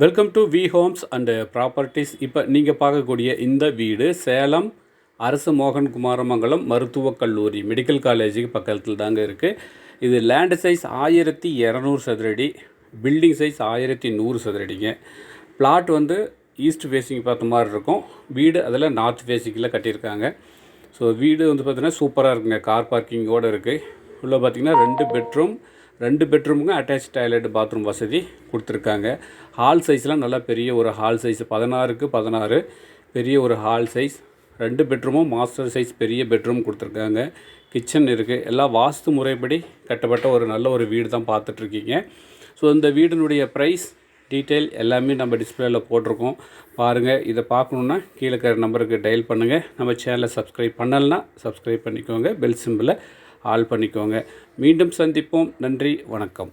Welcome to V Homes and Properties. இப்போ நீங்கள் பார்க்கக்கூடிய இந்த வீடு சேலம் அரசு மோகன் குமாரமங்கலம் மருத்துவக் கல்லூரி மெடிக்கல் காலேஜுக்கு பக்கத்தில் தாங்க இருக்குது. இது லேண்டு சைஸ் 1200 சதுரடி, பில்டிங் சைஸ் 1100 சதுரடிங்க. பிளாட் வந்து ஈஸ்ட் ஃபேஸிங் பார்த்த மாதிரி இருக்கும். வீடு அதில் நார்த் ஃபேஸிங்கில் கட்டியிருக்காங்க. ஸோ வீடு வந்து பார்த்திங்கன்னா சூப்பராக இருக்குங்க. கார் பார்க்கிங்கோடு இருக்குது. உள்ளே பார்த்திங்கன்னா 2 பெட்ரூமுங்க அட்டாச் டாய்லெட் பாத்ரூம் வசதி கொடுத்துருக்காங்க. ஹால் சைஸ்லாம் நல்லா பெரிய ஒரு ஹால் சைஸ் 16க்கு 16 பெரிய ஒரு ஹால் சைஸ். 2 பெட்ரூமும் மாஸ்டர் சைஸ் பெரிய பெட்ரூம் கொடுத்துருக்காங்க. கிச்சன் இருக்குது. எல்லாம் வாஸ்து முறைப்படி கட்டப்பட்ட ஒரு நல்ல ஒரு வீடு தான் பார்த்துட்ருக்கீங்க. ஸோ இந்த வீடினுடைய ப்ரைஸ் டீட்டெயில் எல்லாமே நம்ம டிஸ்பிளேயில் போட்டிருக்கோம். பாருங்கள். இதை பார்க்கணுன்னா கீழே இருக்கிற நம்பருக்கு டயல் பண்ணுங்கள். நம்ம சேனலை சப்ஸ்கிரைப் பண்ணலைன்னா சப்ஸ்கிரைப் பண்ணிக்கோங்க. பெல் சிம்பிளை ஆல் பண்ணிக்கோங்க. மீண்டும் சந்திப்போம். நன்றி, வணக்கம்.